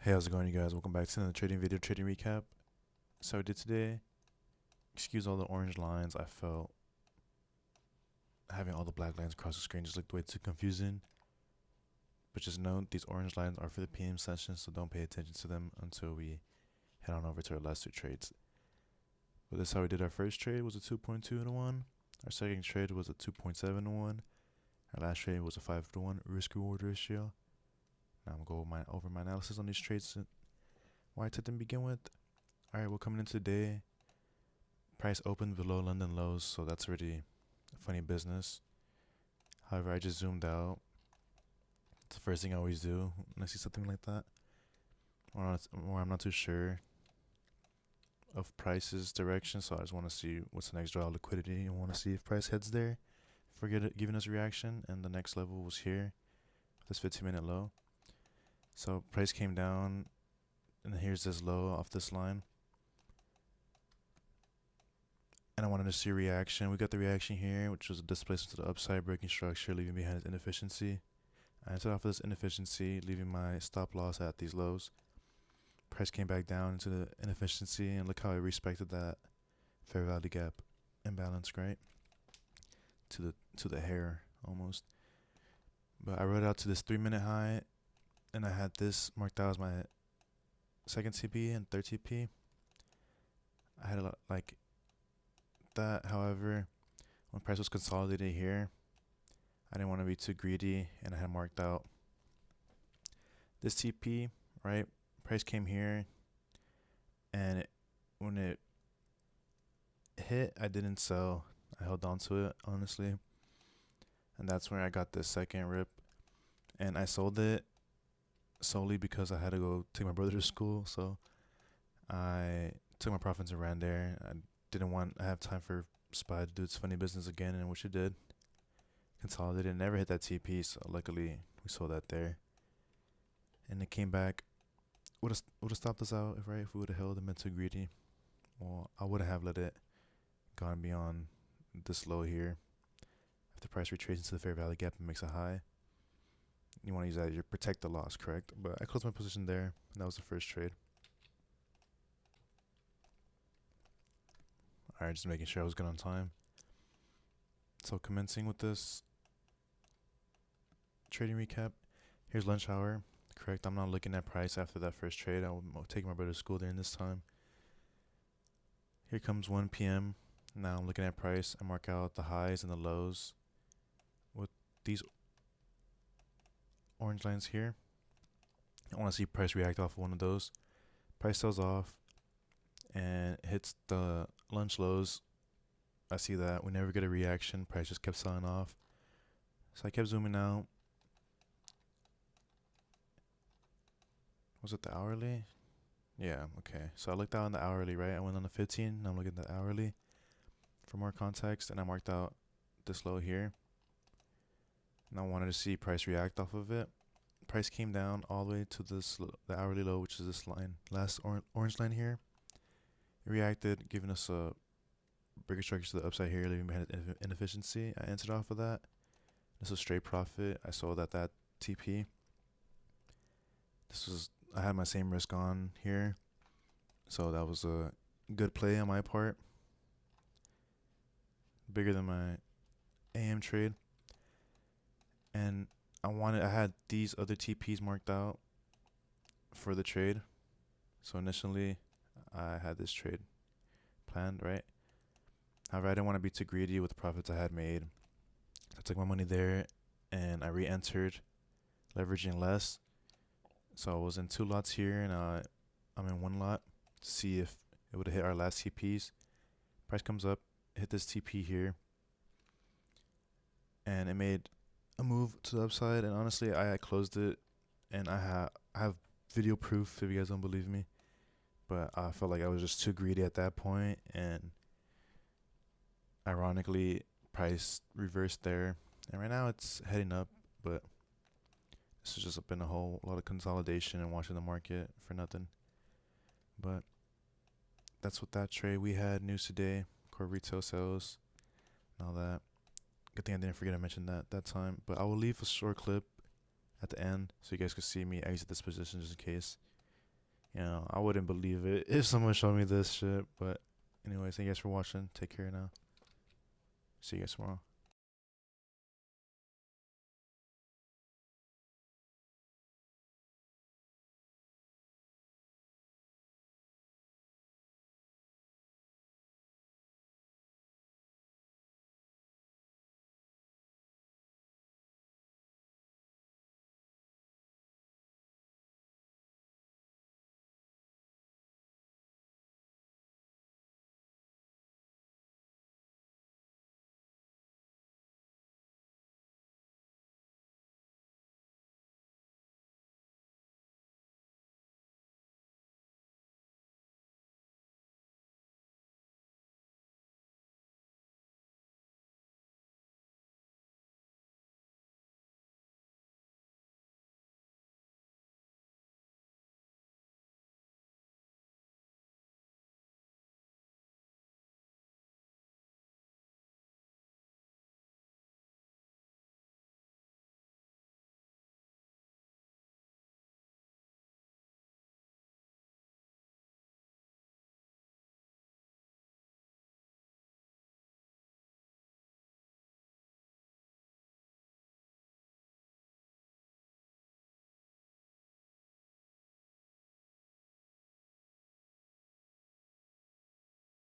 Hey, how's it going, you guys? Welcome back to another trading video, trading recap. So I did today, excuse all the orange lines. I felt having all the black lines across the screen just looked way too confusing. But just note, these orange lines are for the PM session, so don't pay attention to them until we head on over to our last two trades. But this is how we did our first trade, was a 2.2 to 1. Our second trade was a 2.7 to 1. Our last trade was a 5 to 1 risk reward ratio. Now I'm going to go over my analysis on these trades, why I took them to begin with. Alright, well, coming into today, price opened below London lows, so that's already a funny business. However, I just zoomed out. It's the first thing I always do when I see something like that, or I'm not too sure of price's direction, so I just want to see what's the next draw of liquidity and want to see if price heads there, forget it giving us a reaction, and the next level was here, this 15-minute low. So price came down, and here's this low off this line. And I wanted to see a reaction. We got the reaction here, which was a displacement to the upside, breaking structure, leaving behind its inefficiency. I entered off of this inefficiency, leaving my stop loss at these lows. Price came back down into the inefficiency, and look how I respected that fair value gap imbalance, right? To the hair almost. But I rode out to this 3-minute high, and I had this marked out as my second TP and third TP. I had a lot like that. However, when price was consolidated here, I didn't want to be too greedy, and I had marked out this TP, right? Price came here, and when it hit, I didn't sell. I held on to it, honestly. And that's where I got this second rip. And I sold it solely because I had to go take my brother to school. So I took my profits and ran there. I have time for SPY to do its funny business again, and which it did. Consolidated, never hit that TP, so luckily we sold that there. And it came back. Would have stopped us out if we would have held and been too greedy. Well, I wouldn't have let it gone beyond this low here. If the price retraces into the fair value gap and makes a high, you want to use that to protect the loss, correct? But I closed my position there, and that was the first trade. Alright, just making sure I was good on time. So commencing with this trading recap, here's lunch hour, correct? I'm not looking at price after that first trade. I'm taking my brother to school during this time. Here comes 1 p.m. Now I'm looking at price. I mark out the highs and the lows with these orange lines here. I want to see price react off of one of those. Price sells off and hits the lunch lows. I see that. We never get a reaction. Price just kept selling off. So I kept zooming out. Was it the hourly? Yeah, okay. So I looked out on the hourly, right? I went on the 15. Now I'm looking at the hourly for more context, and I marked out this low here. And I wanted to see price react off of it. Price came down all the way to the hourly low, which is this line, last orange line here. It reacted, giving us a bigger structure to the upside here, leaving behind inefficiency. I entered off of that. This was straight profit. I sold at that TP. I had my same risk on here, so that was a good play on my part. Bigger than my AM trade. And I had these other TPs marked out for the trade. So initially, I had this trade planned, right? However, I didn't want to be too greedy with the profits I had made. I took my money there, and I re-entered, leveraging less. So I was in 2 lots here, and I'm in 1 lot to see if it would have hit our last TPs. Price comes up, hit this TP here, and it made a move to the upside. And honestly, I closed it, and I have video proof if you guys don't believe me. But I felt like I was just too greedy at that point, and ironically, price reversed there, and right now it's heading up. But this has just been a whole lot of consolidation and watching the market for nothing. But that's what that trade we had. News today, core retail sales, and all that. Good thing I didn't forget to mention that time. But I will leave a short clip at the end so you guys can see me exit this position just in case. You know, I wouldn't believe it if someone showed me this shit. But anyways, thank you guys for watching. Take care now. See you guys tomorrow.